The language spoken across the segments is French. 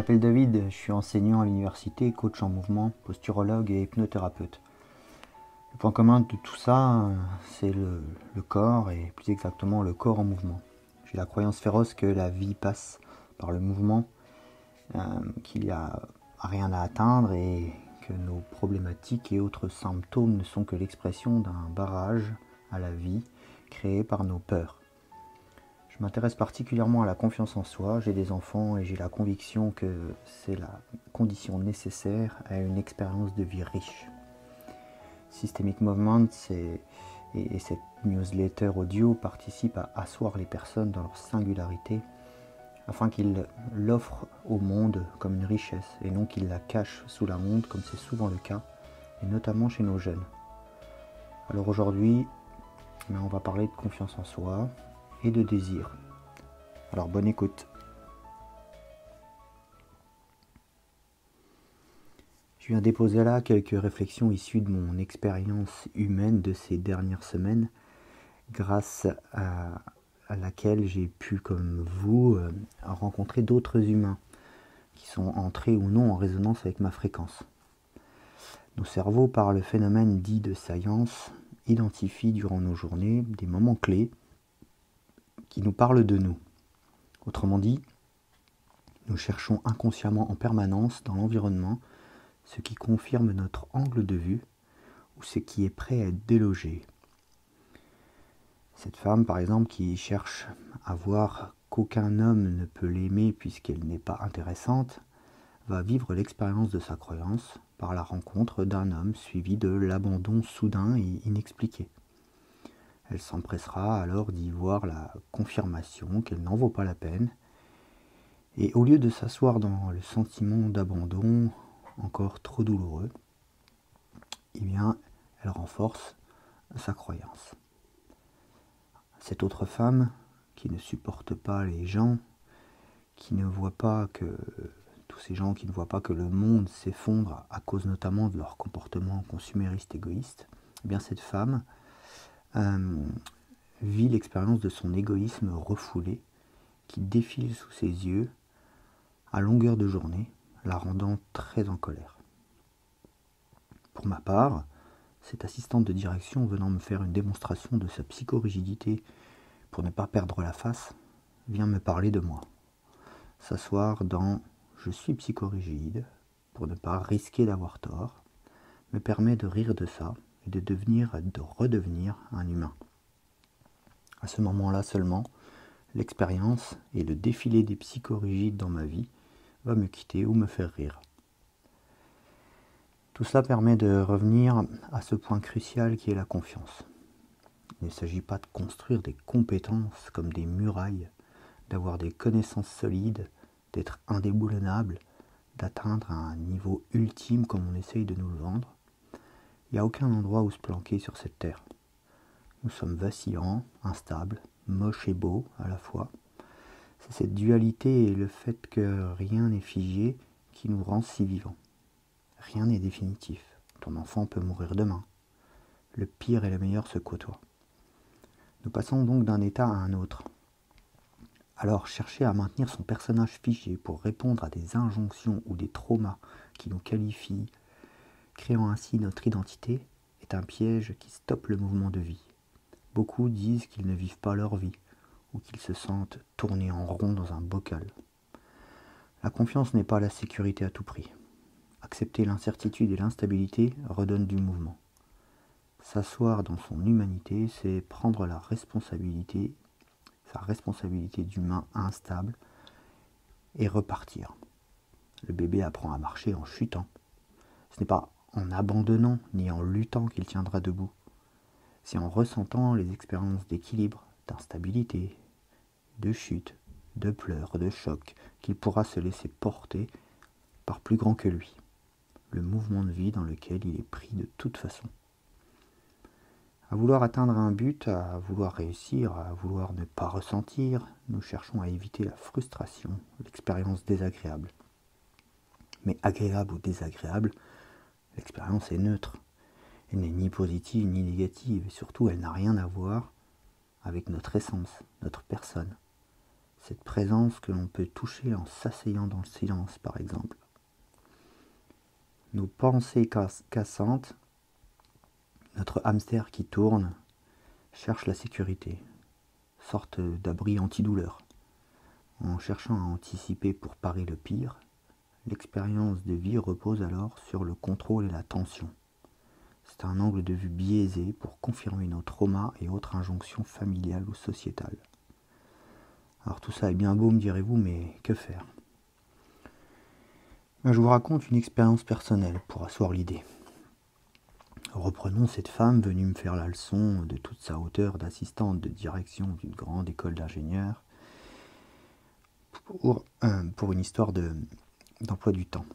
m'appelle David, je suis enseignant à l'université, coach en mouvement, posturologue et hypnothérapeute. Le point commun de tout ça, c'est le corps, et plus exactement le corps en mouvement. J'ai la croyance féroce que la vie passe par le mouvement, qu'il n'y a rien à atteindre et que nos problématiques et autres symptômes ne sont que l'expression d'un barrage à la vie créé par nos peurs. Je m'intéresse particulièrement à la confiance en soi, j'ai des enfants et j'ai la conviction que c'est la condition nécessaire à une expérience de vie riche. Systemic Movement et cette newsletter audio participent à asseoir les personnes dans leur singularité afin qu'ils l'offrent au monde comme une richesse et non qu'ils la cachent sous la honte comme c'est souvent le cas, et notamment chez nos jeunes. Alors aujourd'hui, on va parler de confiance en soi et de désir. Alors bonne écoute. Je viens déposer là quelques réflexions issues de mon expérience humaine de ces dernières semaines, grâce à laquelle j'ai pu, comme vous, rencontrer d'autres humains qui sont entrés ou non en résonance avec ma fréquence. Nos cerveaux, par le phénomène dit de science, identifient durant nos journées des moments clés qui nous parlent de nous. Autrement dit, nous cherchons inconsciemment en permanence dans l'environnement ce qui confirme notre angle de vue ou ce qui est prêt à être délogé. Cette femme, par exemple, qui cherche à voir qu'aucun homme ne peut l'aimer puisqu'elle n'est pas intéressante, va vivre l'expérience de sa croyance par la rencontre d'un homme suivi de l'abandon soudain et inexpliqué. Elle s'empressera alors d'y voir la confirmation qu'elle n'en vaut pas la peine, et au lieu de s'asseoir dans le sentiment d'abandon encore trop douloureux, elle renforce sa croyance. Cette autre femme, qui ne supporte pas les gens, qui ne voit pas que tous ces gens qui ne voient pas que le monde s'effondre à cause notamment de leur comportement consumériste égoïste, cette femme vit l'expérience de son égoïsme refoulé qui défile sous ses yeux à longueur de journée, la rendant très en colère. Pour ma part, cette assistante de direction venant me faire une démonstration de sa psychorigidité pour ne pas perdre la face, vient me parler de moi. S'asseoir dans « je suis psychorigide » pour ne pas risquer d'avoir tort, me permet de rire de ça et de redevenir un humain. À ce moment-là seulement, l'expérience et le défilé des psychorigides dans ma vie va me quitter ou me faire rire. Tout cela permet de revenir à ce point crucial qui est la confiance. Il ne s'agit pas de construire des compétences comme des murailles, d'avoir des connaissances solides, d'être indéboulonnable, d'atteindre un niveau ultime comme on essaye de nous le vendre. Il n'y a aucun endroit où se planquer sur cette terre. Nous sommes vacillants, instables, moches et beaux à la fois. C'est cette dualité et le fait que rien n'est figé qui nous rend si vivants. Rien n'est définitif. Ton enfant peut mourir demain. Le pire et le meilleur se côtoient. Nous passons donc d'un état à un autre. Alors chercher à maintenir son personnage figé pour répondre à des injonctions ou des traumas qui nous qualifient, créant ainsi notre identité, est un piège qui stoppe le mouvement de vie. Beaucoup disent qu'ils ne vivent pas leur vie, ou qu'ils se sentent tourner en rond dans un bocal. La confiance n'est pas la sécurité à tout prix. Accepter l'incertitude et l'instabilité redonne du mouvement. S'asseoir dans son humanité, c'est prendre sa responsabilité d'humain instable, et repartir. Le bébé apprend à marcher en chutant. Ce n'est pas en abandonnant ni en luttant qu'il tiendra debout. C'est en ressentant les expériences d'équilibre, d'instabilité, de chute, de pleurs, de choc, qu'il pourra se laisser porter par plus grand que lui, le mouvement de vie dans lequel il est pris de toute façon. À vouloir atteindre un but, à vouloir réussir, à vouloir ne pas ressentir, nous cherchons à éviter la frustration, l'expérience désagréable. Mais agréable ou désagréable, l'expérience est neutre. Elle n'est ni positive ni négative, et surtout elle n'a rien à voir avec notre essence, notre personne. cette présence que l'on peut toucher en s'asseyant dans le silence par exemple. Nos pensées cassantes, notre hamster qui tourne, cherche la sécurité, sorte d'abri antidouleur. En cherchant à anticiper pour parer le pire, l'expérience de vie repose alors sur le contrôle et la tension. C'est un angle de vue biaisé pour confirmer nos traumas et autres injonctions familiales ou sociétales. Alors tout ça est bien beau, me direz-vous, mais que faire ? Je vous raconte une expérience personnelle pour asseoir l'idée. Reprenons cette femme venue me faire la leçon de toute sa hauteur d'assistante de direction d'une grande école d'ingénieurs pour une histoire d'emploi du temps.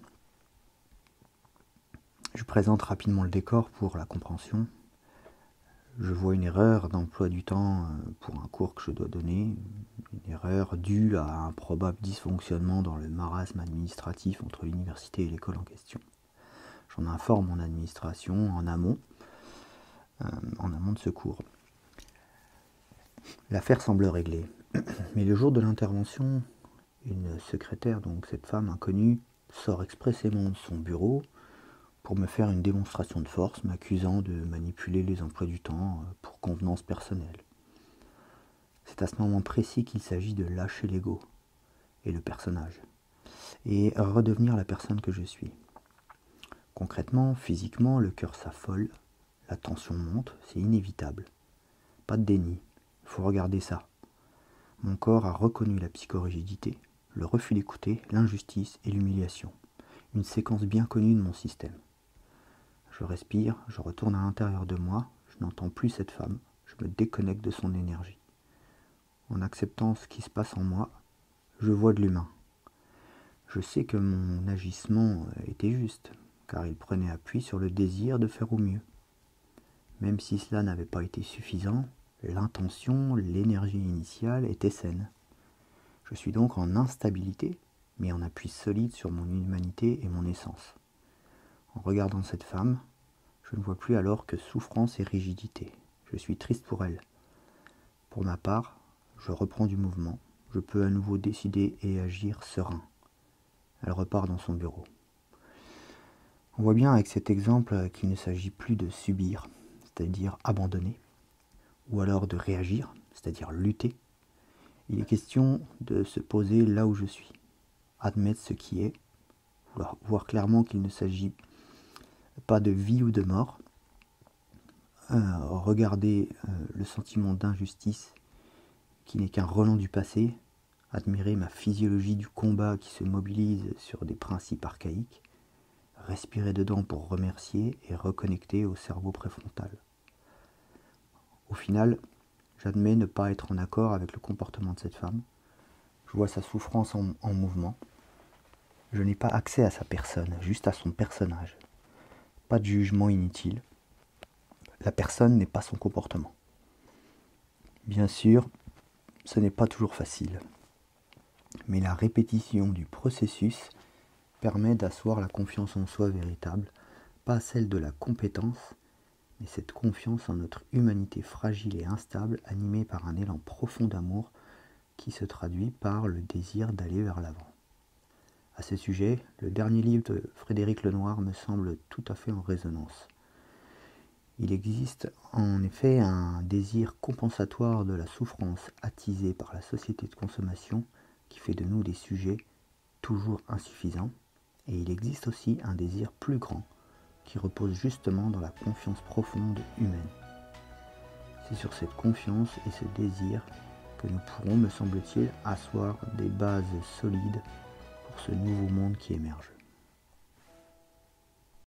Je présente rapidement le décor pour la compréhension. Je vois une erreur d'emploi du temps pour un cours que je dois donner, une erreur due à un probable dysfonctionnement dans le marasme administratif entre l'université et l'école en question. J'en informe mon administration en amont de ce cours. L'affaire semble réglée, mais le jour de l'intervention, une secrétaire, donc cette femme inconnue, sort expressément de son bureau pour me faire une démonstration de force, m'accusant de manipuler les emplois du temps pour convenance personnelle. C'est à ce moment précis qu'il s'agit de lâcher l'ego et le personnage, et redevenir la personne que je suis. Concrètement, physiquement, le cœur s'affole, la tension monte, c'est inévitable. Pas de déni, il faut regarder ça. Mon corps a reconnu la psychorigidité, le refus d'écouter, l'injustice et l'humiliation. Une séquence bien connue de mon système. Je respire, je retourne à l'intérieur de moi, je n'entends plus cette femme, je me déconnecte de son énergie. En acceptant ce qui se passe en moi, je vois de l'humain. Je sais que mon agissement était juste, car il prenait appui sur le désir de faire au mieux. Même si cela n'avait pas été suffisant, l'intention, l'énergie initiale étaient saines. Je suis donc en instabilité, mais en appui solide sur mon humanité et mon essence. En regardant cette femme, je ne vois plus alors que souffrance et rigidité. Je suis triste pour elle. Pour ma part, je reprends du mouvement. Je peux à nouveau décider et agir serein. Elle repart dans son bureau. On voit bien avec cet exemple qu'il ne s'agit plus de subir, c'est-à-dire abandonner, ou alors de réagir, c'est-à-dire lutter. Il est question de se poser là où je suis, admettre ce qui est, voir clairement qu'il ne s'agit pas de vie ou de mort, regarder le sentiment d'injustice qui n'est qu'un relent du passé, admirer ma physiologie du combat qui se mobilise sur des principes archaïques, respirer dedans pour remercier et reconnecter au cerveau préfrontal. Au final, j'admets ne pas être en accord avec le comportement de cette femme. Je vois sa souffrance en mouvement. Je n'ai pas accès à sa personne, juste à son personnage. Pas de jugement inutile. La personne n'est pas son comportement. Bien sûr, ce n'est pas toujours facile. Mais la répétition du processus permet d'asseoir la confiance en soi véritable, pas celle de la compétence, mais cette confiance en notre humanité fragile et instable, animée par un élan profond d'amour qui se traduit par le désir d'aller vers l'avant. À ce sujet, le dernier livre de Frédéric Lenoir me semble tout à fait en résonance. Il existe en effet un désir compensatoire de la souffrance attisée par la société de consommation qui fait de nous des sujets toujours insuffisants, et il existe aussi un désir plus grand qui repose justement dans la confiance profonde humaine. C'est sur cette confiance et ce désir que nous pourrons, me semble-t-il, asseoir des bases solides pour ce nouveau monde qui émerge.